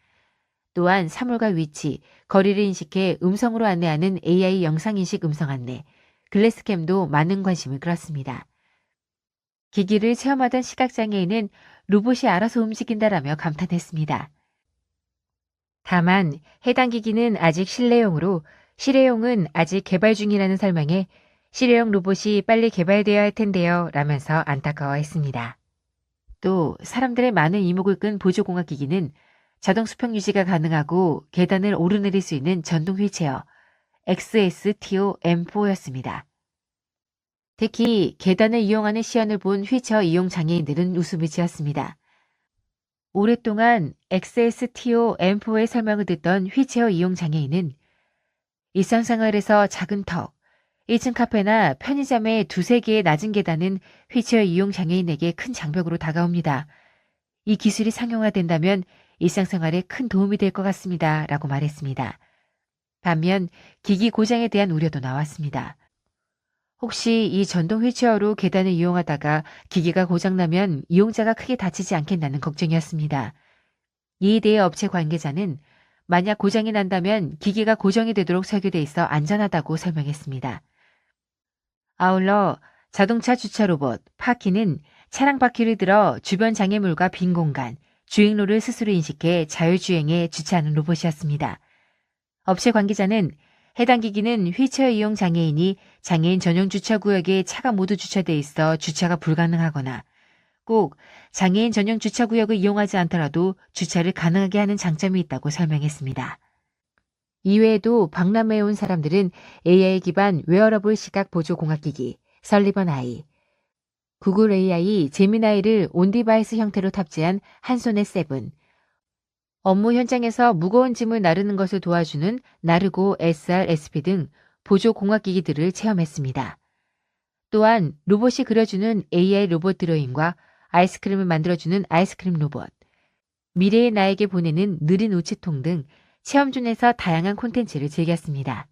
또한 사물과 위치, 거리를 인식해 음성으로 안내하는 AI 영상인식 음성 안내, 글래스캠도 많은 관심을 끌었습니다. 기기를 체험하던 시각장애인은 로봇이 알아서 움직인다라며 감탄했습니다. 다만 해당 기기는 아직 실내용으로 실외용은 아직 개발 중이라는 설명에 실외용 로봇이 빨리 개발되어야 할 텐데요. 라면서 안타까워했습니다. 또 사람들의 많은 이목을 끈 보조공학기기는 자동 수평 유지가 가능하고 계단을 오르내릴 수 있는 전동 휠체어 XSTO M4였습니다. 특히 계단을 이용하는 시연을 본 휠체어 이용 장애인들은 웃음을 지었습니다. 오랫동안 XSTO M4의 설명을 듣던 휠체어 이용 장애인은 일상생활에서 작은 턱, 1층 카페나 편의점의 두세 개의 낮은 계단은 휠체어 이용 장애인에게 큰 장벽으로 다가옵니다. 이 기술이 상용화된다면 일상생활에 큰 도움이 될 것 같습니다. 라고 말했습니다. 반면 기기 고장에 대한 우려도 나왔습니다. 혹시 이 전동 휠체어로 계단을 이용하다가 기기가 고장나면 이용자가 크게 다치지 않겠다는 걱정이었습니다. 이에 대해 업체 관계자는 만약 고장이 난다면 기기가 고정이 되도록 설계돼 있어 안전하다고 설명했습니다. 아울러 자동차 주차 로봇 파키는 차량 바퀴를 들어 주변 장애물과 빈 공간, 주행로를 스스로 인식해 자율주행에 주차하는 로봇이었습니다. 업체 관계자는 해당 기기는 휠체어 이용 장애인이 장애인 전용 주차구역에 차가 모두 주차돼 있어 주차가 불가능하거나 꼭 장애인 전용 주차구역을 이용하지 않더라도 주차를 가능하게 하는 장점이 있다고 설명했습니다. 이외에도 박람회에 온 사람들은 AI 기반 웨어러블 시각 보조 공학기기 설리번 아이, 구글 AI 제미나이를 온디바이스 형태로 탑재한 한손의 세븐, 업무 현장에서 무거운 짐을 나르는 것을 도와주는 나르고 SR-SP 등 보조 공학기기들을 체험했습니다. 또한 로봇이 그려주는 AI 로봇 드로잉과 아이스크림을 만들어주는 아이스크림 로봇, 미래의 나에게 보내는 느린 우체통 등 체험존에서 다양한 콘텐츠를 즐겼습니다.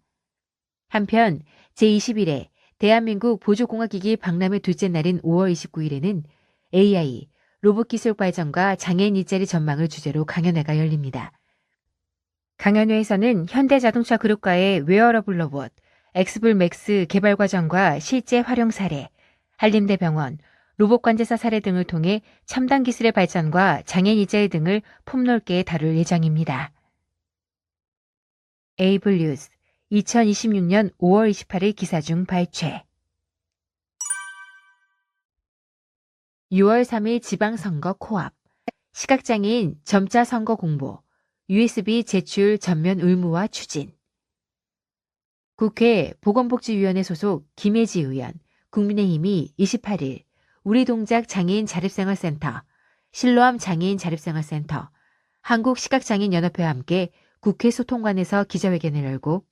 한편 제21회 대한민국 보조공학기기 박람회 둘째 날인 5월 29일에는 AI, 로봇 기술 발전과 장애인 일자리 전망을 주제로 강연회가 열립니다. 강연회에서는 현대자동차 그룹과의 웨어러블 로봇, 엑스블맥스 개발 과정과 실제 활용 사례, 한림대병원, 로봇관제사 사례 등을 통해 첨단 기술의 발전과 장애인 일자리 등을 폭넓게 다룰 예정입니다. 에이블 뉴스 2026년 5월 28일 기사 중 발췌 6월 3일 지방선거 코앞 시각장애인 점자 선거 공보 USB 제출 전면 의무화 추진 국회 보건복지위원회 소속 김혜지 의원, 국민의힘이 28일 우리동작 장애인 자립생활센터, 실로암 장애인 자립생활센터, 한국시각장애인연합회와 함께 국회 소통관에서 기자회견을 열고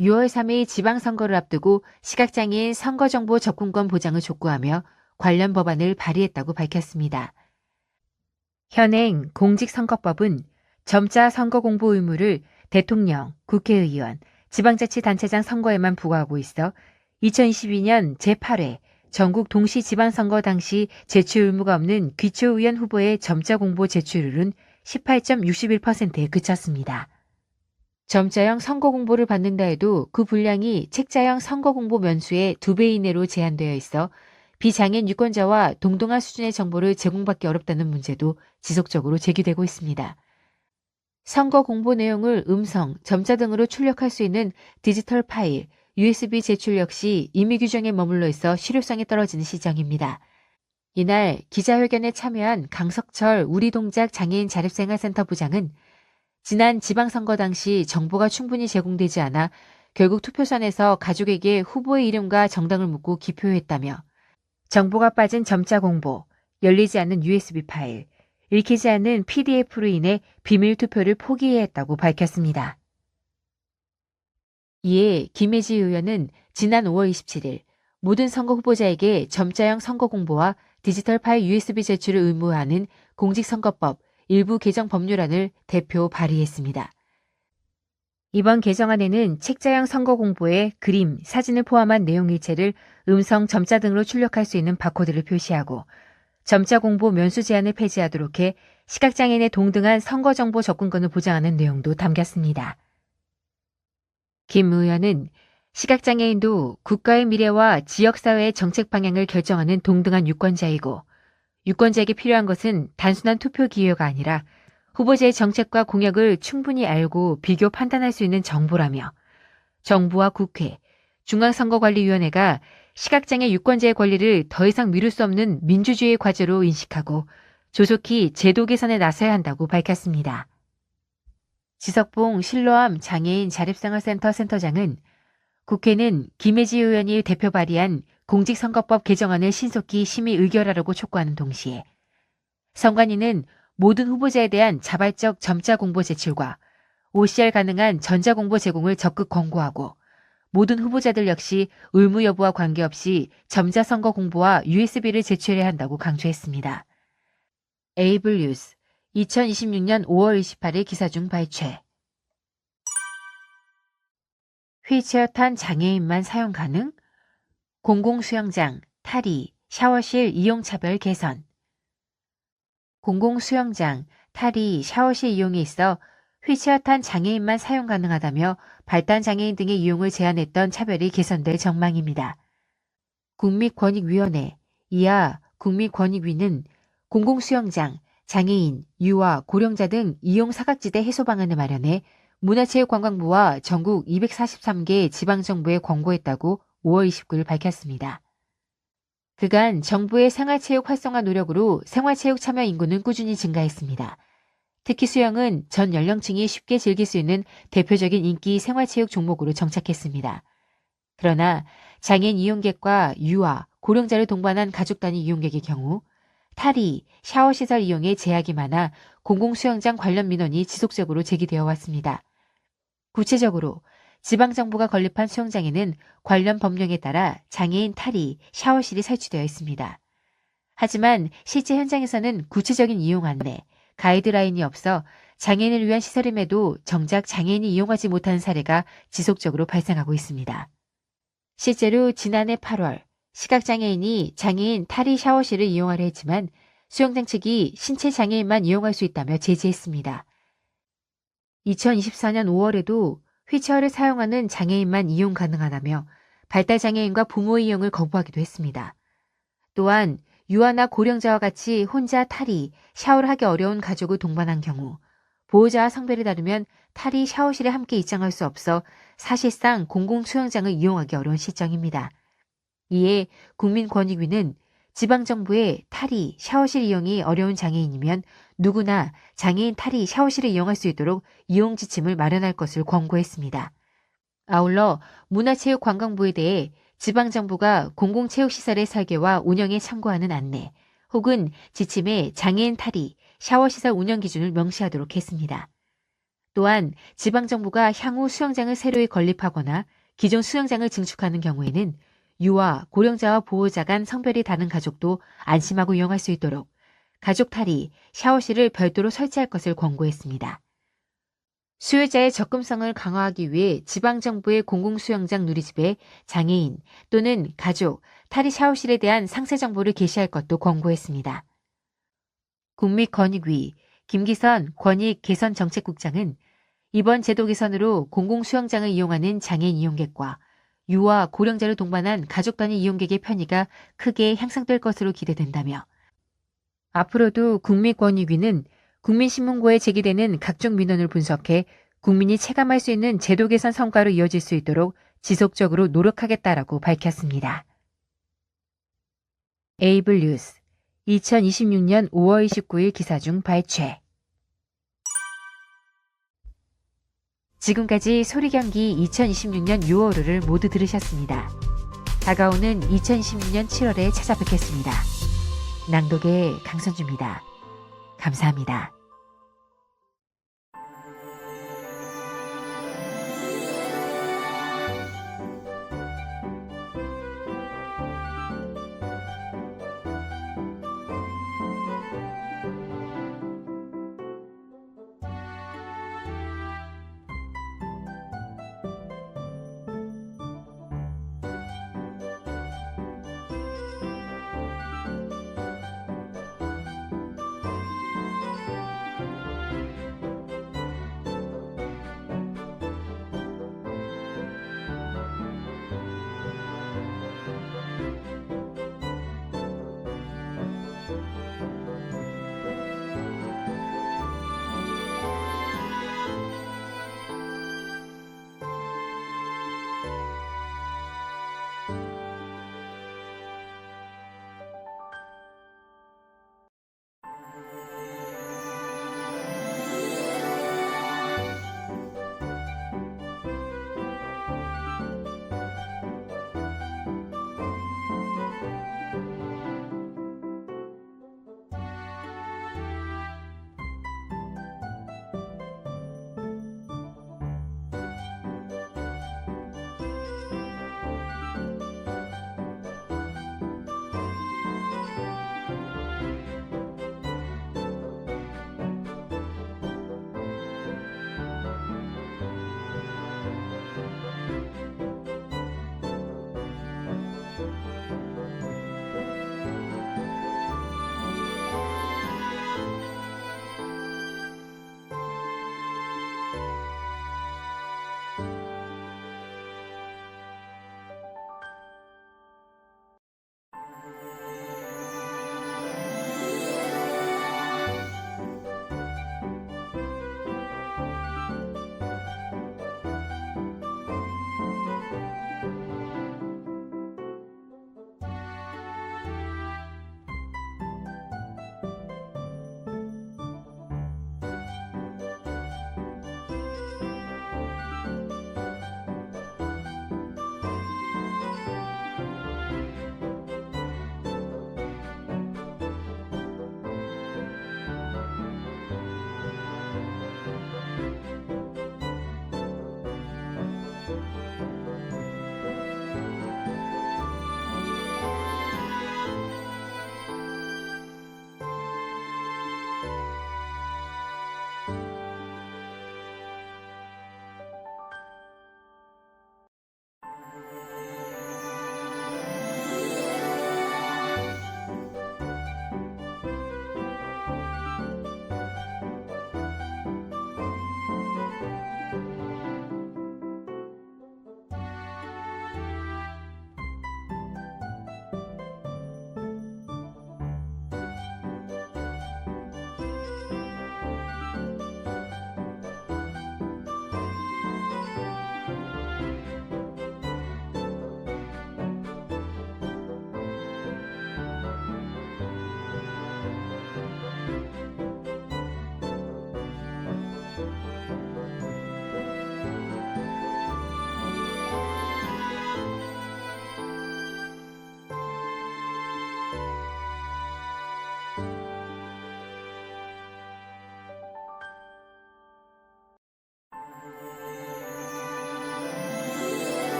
6월 3일 지방선거를 앞두고 시각장애인 선거정보 접근권 보장을 촉구하며 관련 법안을 발의했다고 밝혔습니다. 현행 공직선거법은 점자 선거 공보 의무를 대통령, 국회의원, 지방자치단체장 선거에만 부과하고 있어 2022년 제8회 전국 동시지방선거 당시 제출 의무가 없는 귀초의원 후보의 점자 공보 제출률은 18.61%에 그쳤습니다. 점자형 선거 공보를 받는다 해도 그 분량이 책자형 선거 공보 면수의 2배 이내로 제한되어 있어 비장애인 유권자와 동등한 수준의 정보를 제공받기 어렵다는 문제도 지속적으로 제기되고 있습니다. 선거 공보 내용을 음성, 점자 등으로 출력할 수 있는 디지털 파일, USB 제출 역시 임의 규정에 머물러 있어 실효성이 떨어지는 시정입니다. 이날 기자회견에 참여한 강석철 우리동작 장애인 자립생활센터 부장은 지난 지방선거 당시 정보가 충분히 제공되지 않아 결국 투표선에서 가족에게 후보의 이름과 정당을 묻고 기표했다며 정보가 빠진 점자 공보, 열리지 않는 USB 파일, 읽히지 않는 PDF로 인해 비밀 투표를 포기해야 했다고 밝혔습니다. 이에 김혜지 의원은 지난 5월 27일 모든 선거 후보자에게 점자형 선거 공보와 디지털 파일 USB 제출을 의무화하는 공직선거법 일부 개정 법률안을 대표 발의했습니다. 이번 개정안에는 책자형 선거 공보에 그림, 사진을 포함한 내용 일체를 음성, 점자 등으로 출력할 수 있는 바코드를 표시하고 점자 공보 면수 제한을 폐지하도록 해 시각장애인의 동등한 선거정보 접근권을 보장하는 내용도 담겼습니다. 김 의원은 시각장애인도 국가의 미래와 지역사회의 정책 방향을 결정하는 동등한 유권자이고 유권자에게 필요한 것은 단순한 투표 기회가 아니라 후보자의 정책과 공약을 충분히 알고 비교 판단할 수 있는 정보라며 정부와 국회, 중앙선거관리위원회가 시각장애 유권자의 권리를 더 이상 미룰 수 없는 민주주의의 과제로 인식하고 조속히 제도 개선에 나서야 한다고 밝혔습니다. 지석봉 실로암 장애인 자립생활센터 센터장은 국회는 김혜지 의원이 대표 발의한 공직선거법 개정안을 신속히 심의 의결하라고 촉구하는 동시에 선관위는 모든 후보자에 대한 자발적 점자 공보 제출과 OCR 가능한 전자공보 제공을 적극 권고하고 모든 후보자들 역시 의무 여부와 관계없이 점자 선거 공보와 USB를 제출해야 한다고 강조했습니다. 에이블 뉴스 2026년 5월 28일 기사 중 발췌. 휠체어 탄 장애인만 사용 가능? 공공수영장, 탈의, 샤워실 이용차별 개선. 공공수영장, 탈의, 샤워실 이용에 있어 휠체어 탄 장애인만 사용 가능하다며 발단장애인 등의 이용을 제한했던 차별이 개선될 전망입니다. 국민권익위원회, 이하 국민권익위는 공공수영장, 장애인, 유아, 고령자 등 이용 사각지대 해소 방안을 마련해 문화체육관광부와 전국 243개 지방정부에 권고했다고 5월 29일 밝혔습니다. 그간 정부의 생활체육 활성화 노력으로 생활체육 참여 인구는 꾸준히 증가했습니다. 특히 수영은 전 연령층이 쉽게 즐길 수 있는 대표적인 인기 생활체육 종목으로 정착했습니다. 그러나 장애인 이용객과 유아, 고령자를 동반한 가족 단위 이용객의 경우 탈의, 샤워시설 이용에 제약이 많아 공공수영장 관련 민원이 지속적으로 제기되어 왔습니다. 구체적으로 지방정부가 건립한 수영장에는 관련 법령에 따라 장애인 탈의, 샤워실이 설치되어 있습니다. 하지만 실제 현장에서는 구체적인 이용 안내, 가이드라인이 없어 장애인을 위한 시설임에도 정작 장애인이 이용하지 못하는 사례가 지속적으로 발생하고 있습니다. 실제로 지난해 8월 시각장애인이 장애인 탈의 샤워실을 이용하려 했지만 수영장 측이 신체 장애인만 이용할 수 있다며 제지했습니다. 2024년 5월에도 휠체어를 사용하는 장애인만 이용 가능하다며 발달장애인과 부모의 이용을 거부하기도 했습니다. 또한 유아나 고령자와 같이 혼자 탈의, 샤워를 하기 어려운 가족을 동반한 경우 보호자와 성별이 다르면 탈의, 샤워실에 함께 입장할 수 없어 사실상 공공수영장을 이용하기 어려운 실정입니다. 이에 국민권익위는 지방정부의 탈의, 샤워실 이용이 어려운 장애인이면 누구나 장애인 탈의, 샤워실을 이용할 수 있도록 이용 지침을 마련할 것을 권고했습니다. 아울러 문화체육관광부에 대해 지방정부가 공공체육시설의 설계와 운영에 참고하는 안내 혹은 지침에 장애인 탈의, 샤워시설 운영 기준을 명시하도록 했습니다. 또한 지방정부가 향후 수영장을 새로이 건립하거나 기존 수영장을 증축하는 경우에는 유아, 고령자와 보호자 간 성별이 다른 가족도 안심하고 이용할 수 있도록 가족 탈의, 샤워실을 별도로 설치할 것을 권고했습니다. 수요자의 접근성을 강화하기 위해 지방정부의 공공수영장 누리집에 장애인 또는 가족, 탈의 샤워실에 대한 상세 정보를 게시할 것도 권고했습니다. 국민권익위 김기선 권익개선정책국장은 이번 제도 개선으로 공공수영장을 이용하는 장애인 이용객과 유아, 고령자를 동반한 가족 단위 이용객의 편의가 크게 향상될 것으로 기대된다며 앞으로도 국민권익위는 국민신문고에 제기되는 각종 민원을 분석해 국민이 체감할 수 있는 제도 개선 성과로 이어질 수 있도록 지속적으로 노력하겠다라고 밝혔습니다. 에이블 뉴스 2026년 5월 29일 기사 중 발췌. 지금까지 소리경기 2026년 6월호를 모두 들으셨습니다. 다가오는 2026년 7월에 찾아뵙겠습니다. 낭독의 강선주입니다. 감사합니다.